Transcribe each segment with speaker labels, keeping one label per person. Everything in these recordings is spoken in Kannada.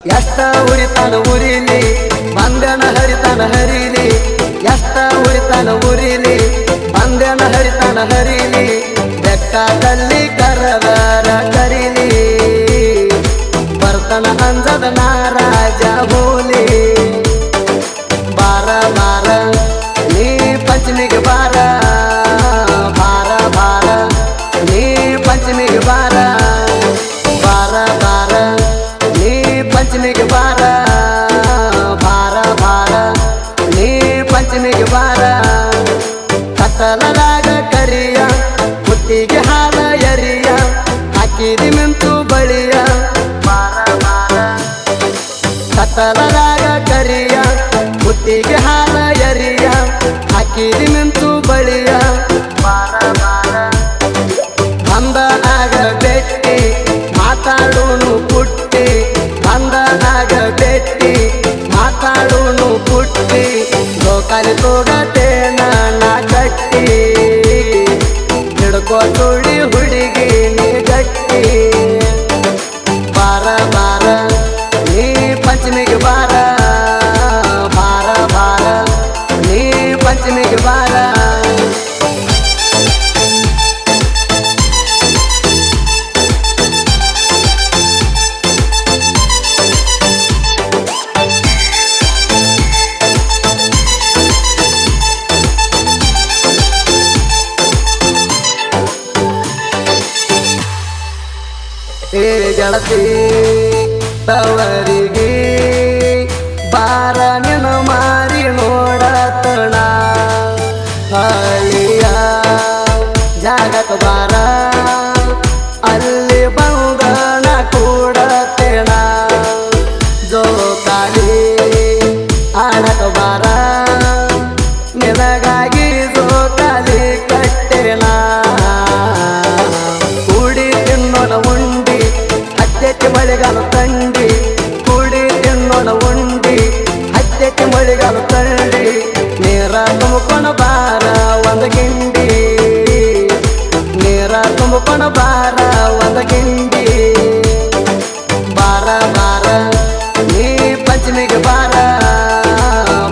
Speaker 1: ಎಷ್ಟ ಉರಿತಾನ ಉರಿಲಿ ಬಂದನ ಹರಿತಾನ ಹರಿಲಿ ಎಷ್ಟ ಉರಿತಾನ ಉರಿಲಿ ಬಂದನ ಹರಿತಾನ ಹರಿಲಿ ಬೆಟ್ಟದಲ್ಲಿ ಕರವರ ಕರಿಲಿ ಬರ್ತನ ಅಂಜದ ನಾರಾಜ ಹೋಲಿ ಬಾರ ಬಾರ ನೀ ಪಂಚಮಿಗೆ ಬಾರ ಬಾರ ಬಾರ ನೀ ಪಂಚಮಿಗೆ ಬಾರ ಬಾರ ಬಾರ ನೀ ಪಂಚಮಿಗೆ ಬಾರ ಬಾರ ಬಾರ ನೀ ಪಂಚಮಿಗೆ ಬಾರ ಕತ್ತಲದಾಗ ಕರಿಯ ಹುಟ್ಟಿಗೆ ಹಾಲ ಎರಿಯ ಹಾಕಿದಿ ಮಿಂತು ಬಳಿಯ ಬಾರ ಬಾರ ಕತ್ತಲದಾಗ ಕರಿಯ ಹುಟ್ಟಿಗೆ ಹಾಲ ಎರಿಯ ಹಾಕಿದಿ ಮಿಂತು ಬಳಿಯ ಬಾರ ಬಾರ ಬಂದನಾಗ ಬೆಟ್ಟಿ ಮಾತಾಡೋನು ಪುಟ್ಟಿ ಬಂದನಾಗ ಬೆಟ್ಟಿ ಮಾತಾಡೋನು ಪುಟ್ಟಿ ಲೋಕಲಿ ತೋಗತೇನ ನಾ ಕಟ್ಟಿ ಹಿಡ್ಕೋ ತುಳಿ ಹುಡುಗಿ ನೀ ಗಟ್ಟಿ ಬಾರ ಬಾರ ನೀ ಪಂಚಮಿಗೆ ಬಾರ ಬಾರ ಬಾರ ನೀ ಪಂಚಮಿಗೆ ಬಾರ ಗೆಳತಿ ತವರಿಗೆ ಬಾರ ನಿನ ಮಾರಿ ನೋಡತಣ ಹಳಿಯ ಜಾಗಕ್ಕೆ ಬಾರ ಅಲ್ಲಿ ಬಂದನ ಕೂಡತೇಣ ಜೋಕಾಲಿ ಆಡಕ ಬಾರ ನಿನಗಾಗಿ ಜೋಕಾಲಿ ಕಟ್ಟೇಣ ಕೂಡಿ ತಿನ್ನೋಣ ಉಂಡಿ ಹತ್ತೆಕ್ಕೆ ಮಳೆಗಾಲ ತಂಡಿ ಕೂಡಿ ತಿನ್ನೋಣ ಉಂಡಿ ಹತ್ತೆಕ್ಕೆ ಮಳೆಗಾಲ ತಂಡಿ ನೀರ ತುಂಬಿಕೊಂಡ ಬಾರ ಒಂದು ಗಿಂಡಿ ನೀರ ತುಂಬಿಕೊಂಡ ಬಾರ ಒಂದು ಗಿಂಡಿ ಬಾರ ಬಾರ ನೀ ಪಂಚಮಿಗೆ ಬಾರ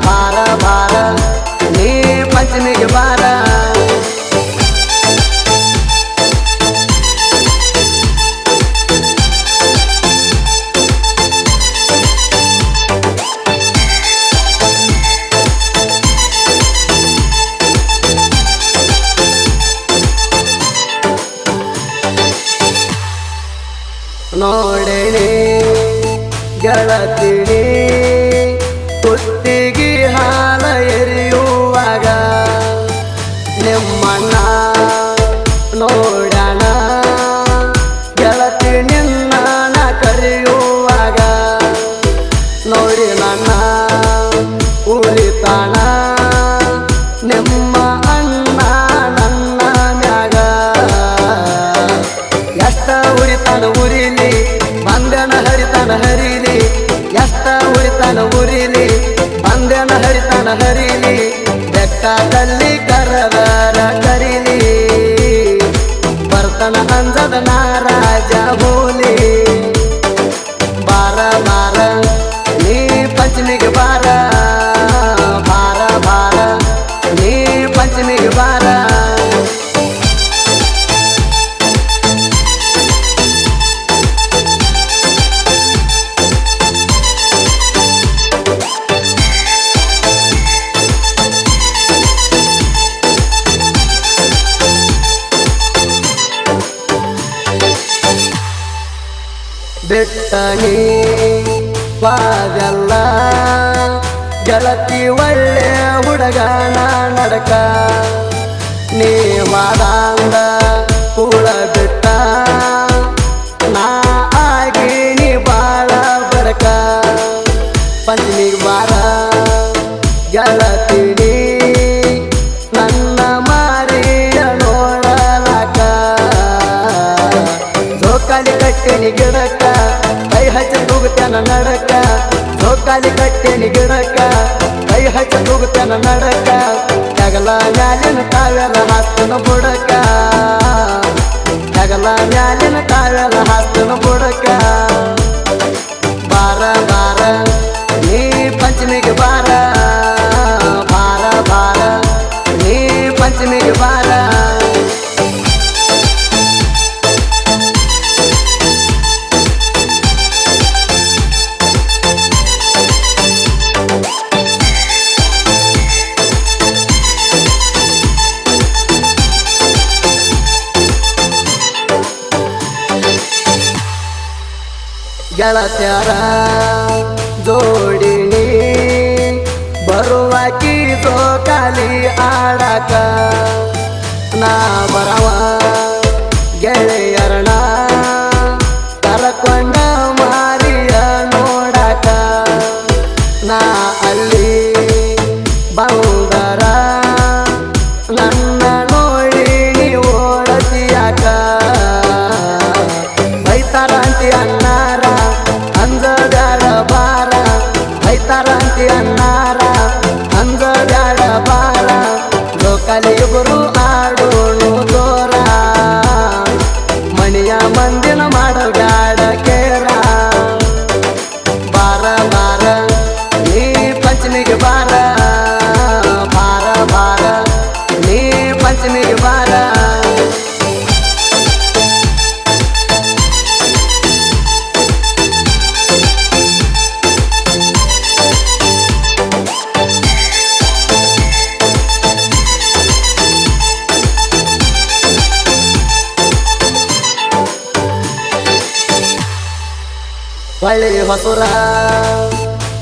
Speaker 1: ಬಾರ ಬಾರ ನೀ ಪಂಚಮಿಗೆ ಬಾರ ನೋಡೇನೆ ಗೆಳತಿನಿ ಕುತ್ತಿಗೆ ಹಾಲ ಎರಿಯುವಾಗ ನಿಮ್ಮಣ್ಣ ನೋಡಣ ಗೆಳತಿ ನಿನ್ನ ಕರೆಯುವಾಗ ನೋಡಿ ನನ್ನ ಉಳಿತಾಣ ನಿಮ್ಮ ಅಣ್ಣ ನನ್ನ ಮ್ಯಾಗ ಎಷ್ಟ ಉರಿತಾನ ಉರಿಲಿ ಬಂದನ ಹರಿತಾನ ಹರಿಲಿ ಎಷ್ಟ ಉರಿತಾನ ಉರಿಲಿ ಬಂದನ ಹರಿತಾನ ಹರಿಲಿ ಬೆಟ್ಟದಲ್ಲಿ ಕರವರ ಕರಿಲಿ ಬರ್ತನ ಅಂಜದ ನಾರಾಜ ಹೋಲಿ ಬಾರ ಬಾರ ನೀ ಪಂಚಮಿಗೆ ಬಾರ ಬಾರ ಬಾರ ನೀ ಪಂಚಮಿಗೆ ಬಾರ ಬೆಟ್ಟನಿ ವಾದಲ್ಲ ಗೆಳತಿ ಒಳ್ಳೆ ಹುಡುಗನ ನಡಕ ನೀ ವಾದಂದ ಕೂಡ ಬಿಟ್ಟ ನಾ ಆಗಿ ನೀ ಬಾಳ ಬಡಕ ಪಂಚಮಿಗೆ ಬಾರ ಗೆಳತಿನಿ ನನ್ನ ಮಾರಿಯ ನೋಡಲಾಕ ಜೋಕಾಲಿ ಕಟ್ಟಿನಿ ಗಿಡಕ್ಕ ಕೈ ಹಚ್ಚಿ ತೂಗುತ್ತಾನ ನಡಕ ಜೋಕಾಲಿ ಕಟ್ಟಿನಿ ಗಿಡಕ್ಕ ಕೈ ಹಚ್ಚಿ ತೂಗುತ್ತಾನ ನಡಕ ಜಗಲ ಮ್ಯಾಲಿನ ತಾವೆಲ್ಲ ಹಾಸ್ತನ ಬುಡಕ ಜಗಲ ಮ್ಯಾಲಿನ ತಾವೆಲ್ಲ ಹಾಸ್ತನ ಬುಡಕ ಬಾರ ಗೆಳತ್ಯಾರ ಜೋಡಿನಿ ಬರುವಾಕಿ ಜೋಕಾಲಿ ಆಡಕ ನಾ ಬರವ ಗೆಳೆಯರಣ ಕರಕೊಂಡ ಮಾರಿಯ ನೋಡಕ ನಾ ಅಲ್ಲಿ ಬಂದರ ನನ್ನ ನೋಡಿ ನೀ ಓಡತಿಯಾಕ ಬೈತಾರಂತಿ ಅನ್ನಾರ ಅಂಜಬ್ಯಾಡ ಬಾರ ಬೈತಾರಂತಿ ಅನ್ನಾರ ಅಂಜಬ್ಯಾಡ ಬಾರ ಜೋಕಾಲಿ ಇಬ್ಬರು ಆಡೋಣು ದೂರ ಮನೆಯ ಮಂದಿನ ಮಾಡಬ್ಯಾಡ ಕೇರ ಬಾರ ಬಾರ ನೀ ಪಂಚಮಿಗೆ ಬಾರ ಬಾರ ಬಾರ ನೀ ಪಂಚಮಿಗೆ ಬಾರ ಹೊಳ್ಳಿ ಹೊಸುರ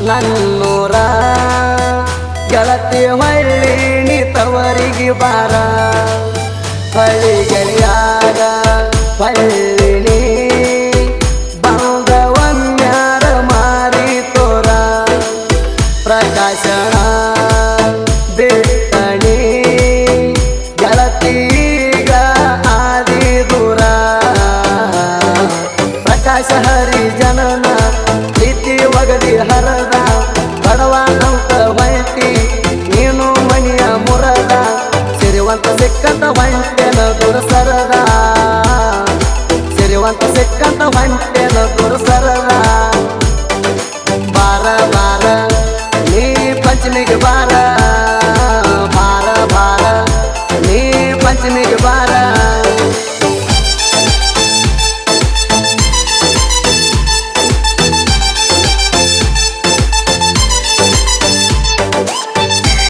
Speaker 1: ನನ್ನೂರ ಗೆಳತಿ ಹೊಳ್ಳಿ ನೀ ತವರಿಗೆ ಬಾರ ಹೊಳ್ಳಿ ಗೆಳೆಯಾಗ ಹೊಳ್ಳಿ ನೀ ಬಂದವನ್ಯಾರ ಮಾರಿ ತೋರ ಪ್ರಕಾಶನ ಬಿಟ್ಟಣಿ ಗೆಳತಿಗ ಆದಿ ದೂರ ಪ್ರಕಾಶ ಹರಿ ಜನನ ಪ್ರೀತಿ ಒಗದಿ ಹರ